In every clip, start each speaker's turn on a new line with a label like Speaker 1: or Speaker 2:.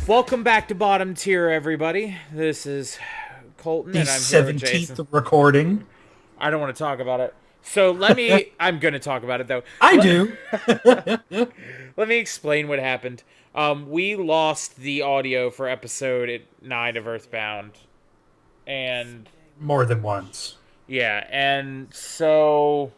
Speaker 1: Welcome back to Bottom Tier, everybody. This is Colton,
Speaker 2: The
Speaker 1: and I'm here with Jason.
Speaker 2: 17th recording.
Speaker 1: I don't want to talk about it. So let me. I'm going to talk about it, though.
Speaker 2: I
Speaker 1: Let,
Speaker 2: do.
Speaker 1: let me explain what happened. We lost the audio for episode 9 of Earthbound. And,
Speaker 2: More than once.
Speaker 1: yeah, and so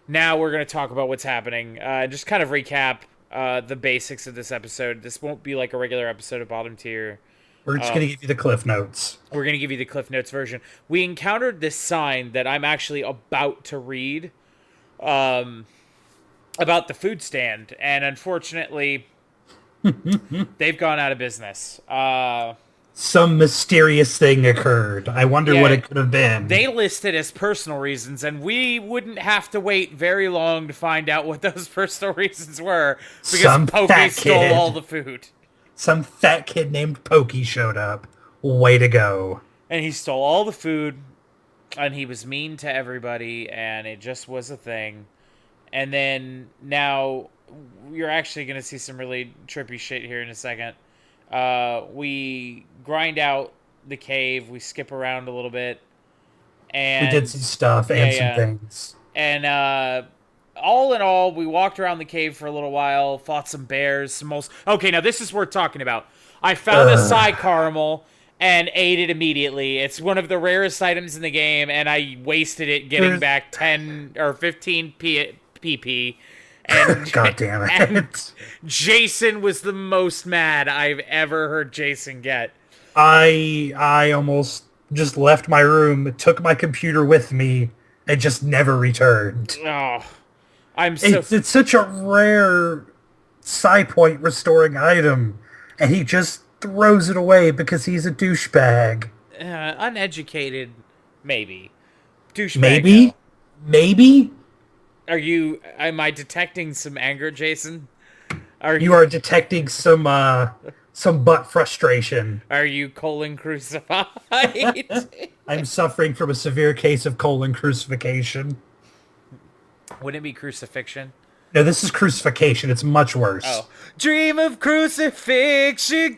Speaker 1: now we're going to talk about what's happening. Just kind of recap the basics of this episode. This won't be like a regular episode of Bottom Tier.
Speaker 2: We're just going to give you the cliff notes.
Speaker 1: We're going to give you the Cliff Notes version. We encountered this sign that I'm actually about to read about the food stand, and unfortunately, they've gone out of business.
Speaker 2: Some mysterious thing occurred. I wonder
Speaker 1: Yeah,
Speaker 2: what it could have been.
Speaker 1: they list it as personal reasons, and we wouldn't have to wait very long to find out what those personal reasons were, because
Speaker 2: Some
Speaker 1: Pokey
Speaker 2: fat
Speaker 1: stole
Speaker 2: kid.
Speaker 1: all the food.
Speaker 2: Some fat kid named Pokey showed up. Way to go.
Speaker 1: And he stole all the food, and he was mean to everybody, and it just was a thing. And then now you're actually going to see some really trippy shit here in a second. We grind out the cave, we skip around a little bit, and
Speaker 2: We did some stuff and some things.
Speaker 1: And all in all, we walked around the cave for a little while, fought some bears, some moles. Okay, now this is worth talking about. I found a Psy Caramel and ate it immediately. It's one of the rarest items in the game, and I wasted it getting back 10 or 15 PP. And,
Speaker 2: God damn it.
Speaker 1: and Jason was the most mad I've ever heard Jason get.
Speaker 2: I almost just left my room, took my computer with me, and just never returned.
Speaker 1: Oh, I'm so...
Speaker 2: It's such a rare psi point restoring item, and he just throws it away because he's a douchebag.
Speaker 1: uneducated, maybe. Douchebag.
Speaker 2: Maybe?
Speaker 1: No.
Speaker 2: Maybe?
Speaker 1: Am I detecting some anger, Jason?
Speaker 2: You are detecting some butt frustration.
Speaker 1: Are you colon crucified?
Speaker 2: I'm suffering from a severe case of colon crucifixion.
Speaker 1: Wouldn't it be crucifixion?
Speaker 2: No, this is crucifixion. It's much worse.
Speaker 1: Oh. Dream of crucifixion.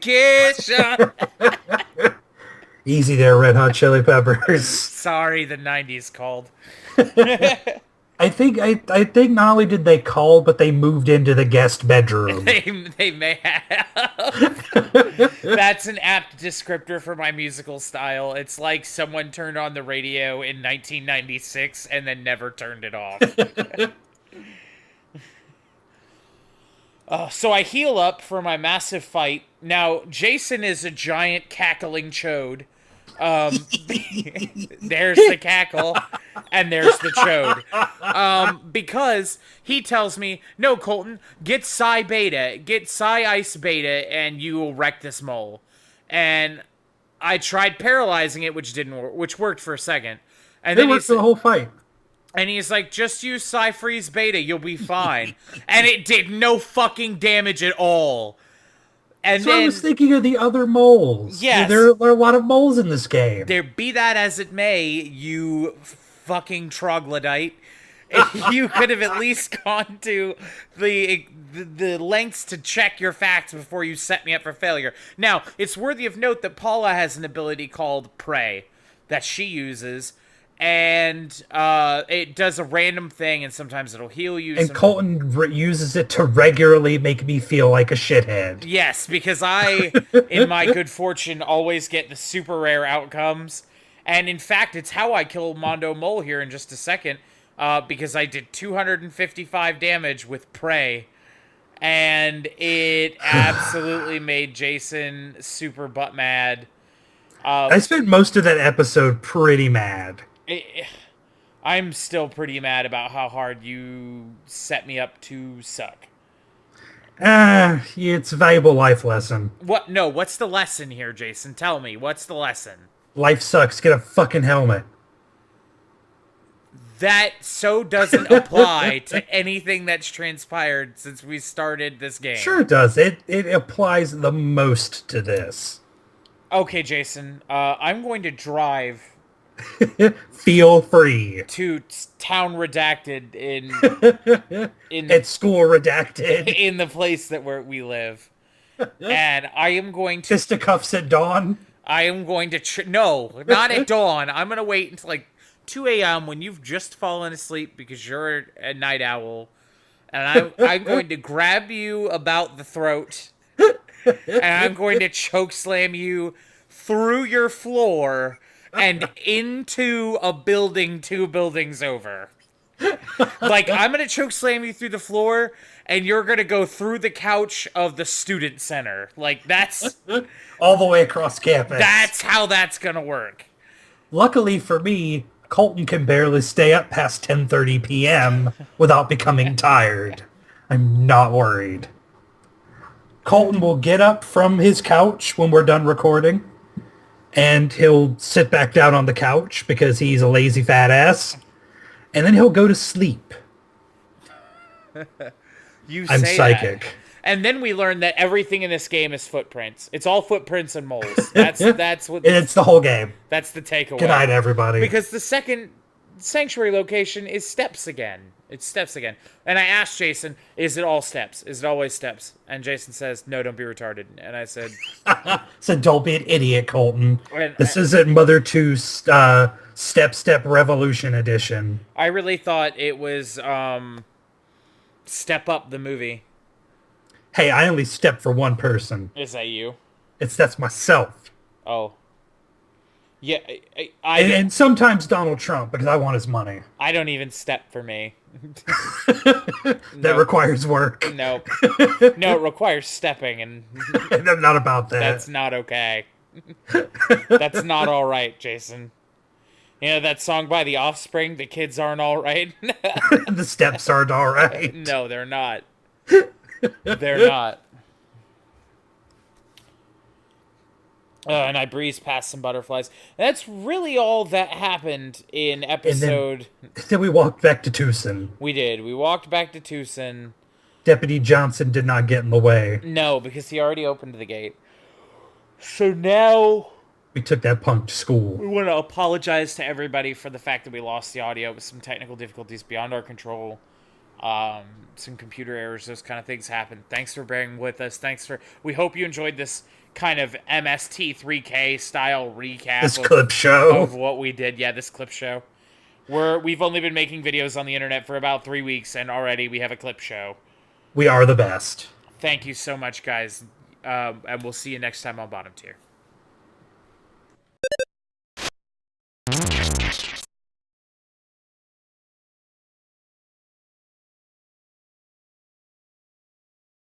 Speaker 2: Easy there, Red Hot Chili Peppers.
Speaker 1: Sorry, the 90s called.
Speaker 2: I think not only did they call, but they moved into the guest bedroom.
Speaker 1: They may have. That's an apt descriptor for my musical style. It's like someone turned on the radio in 1996 and then never turned it off. So I heal up for my massive fight. Now, Jason is a giant cackling chode. There's the cackle, and there's the chode. Because he tells me, no, Colton, get Psi Beta, get Psi Ice Beta, and you will wreck this mole. And I tried paralyzing it, which didn't work, which worked for a second. And
Speaker 2: It
Speaker 1: then
Speaker 2: worked for the whole fight.
Speaker 1: and he's like, just use Psi Freeze Beta, you'll be fine. And it did no fucking damage at all. And
Speaker 2: So
Speaker 1: then
Speaker 2: I was thinking of the other moles.
Speaker 1: Yes.
Speaker 2: There are a lot of moles in this game.
Speaker 1: there be that as it may, you fucking troglodyte, you could have at least gone to the lengths to check your facts before you set me up for failure. Now, it's worthy of note that Paula has an ability called Prey that she uses, and it does a random thing, and sometimes it'll heal you.
Speaker 2: And Colton uses it to regularly make me feel like a shithead.
Speaker 1: Yes, because I, in my good fortune, always get the super rare outcomes. And in fact, it's how I kill Mondo Mole here in just a second, because I did 255 damage with Prey. And it absolutely made Jason super butt mad.
Speaker 2: I spent most of that episode pretty mad.
Speaker 1: I'm still pretty mad about how hard you set me up to suck.
Speaker 2: It's a valuable life lesson.
Speaker 1: What? No, what's the lesson here, Jason? Tell me, what's the lesson?
Speaker 2: Life sucks. Get a fucking helmet.
Speaker 1: That so doesn't apply to anything that's transpired since we started this game.
Speaker 2: Sure it does. It applies the most to this.
Speaker 1: Okay, Jason, I'm going to drive
Speaker 2: Feel free.
Speaker 1: to town redacted in
Speaker 2: At school redacted.
Speaker 1: in the place that where we live. and I am going to
Speaker 2: Fisticuffs at dawn.
Speaker 1: no, not at dawn. I'm gonna wait until like 2 a.m. when you've just fallen asleep because you're a night owl, and I'm going to grab you about the throat, and I'm going to choke slam you through your floor and into a building 2 buildings over. Like, I'm gonna choke slam you through the floor, and you're gonna go through the couch of the student center. Like, that's
Speaker 2: All the way across campus.
Speaker 1: how that's gonna work.
Speaker 2: Luckily for me, Colton can barely stay up past 10:30 p.m. without becoming tired. I'm not worried. Colton will get up from his couch when we're done recording, and he'll sit back down on the couch because he's a lazy fat ass, and then he'll go to sleep. I'm psychic.
Speaker 1: That. And then we learn that everything in this game is footprints. It's all footprints and moles. That's what.
Speaker 2: It's the whole game.
Speaker 1: That's the takeaway.
Speaker 2: Good night, everybody.
Speaker 1: Because the second sanctuary location is steps again. It's steps again. And I asked Jason, "Is it all steps? Is it always steps?" And Jason says, "No, don't be retarded." And I said,
Speaker 2: "So don't be an idiot, Colton. This
Speaker 1: and,
Speaker 2: isn't Mother 2's Step Revolution edition."
Speaker 1: I really thought it was Step Up the movie.
Speaker 2: Hey, I only step for one person.
Speaker 1: Is that you?
Speaker 2: That's myself.
Speaker 1: Oh. Yeah,
Speaker 2: and sometimes Donald Trump, because I want his money.
Speaker 1: I don't even step for me.
Speaker 2: That requires work.
Speaker 1: No. No, it requires stepping, and
Speaker 2: I'm not about that.
Speaker 1: That's not okay. That's not all right, Jason. You know that song by The Offspring, The Kids Aren't All Right?
Speaker 2: The steps aren't all right.
Speaker 1: No, they're not. They're not. And I breezed past some butterflies. And that's really all that happened in episode...
Speaker 2: Then we walked back to Tucson.
Speaker 1: We did. We walked back to Tucson.
Speaker 2: Deputy Johnson did not get in the way.
Speaker 1: No, because he already opened the gate. So now...
Speaker 2: We took that punk to school.
Speaker 1: We want to apologize to everybody for the fact that we lost the audio with some technical difficulties beyond our control. Some computer errors, those kind of things happen. Thanks for bearing with us. We hope you enjoyed this kind of MST3K style recap.
Speaker 2: This clip show.
Speaker 1: Of what we did. Yeah, this clip show. We've only been making videos on the internet for about 3 weeks, and already we have a clip show.
Speaker 2: We are the best.
Speaker 1: Thank you so much, guys. And we'll see you next time on Bottom Tier.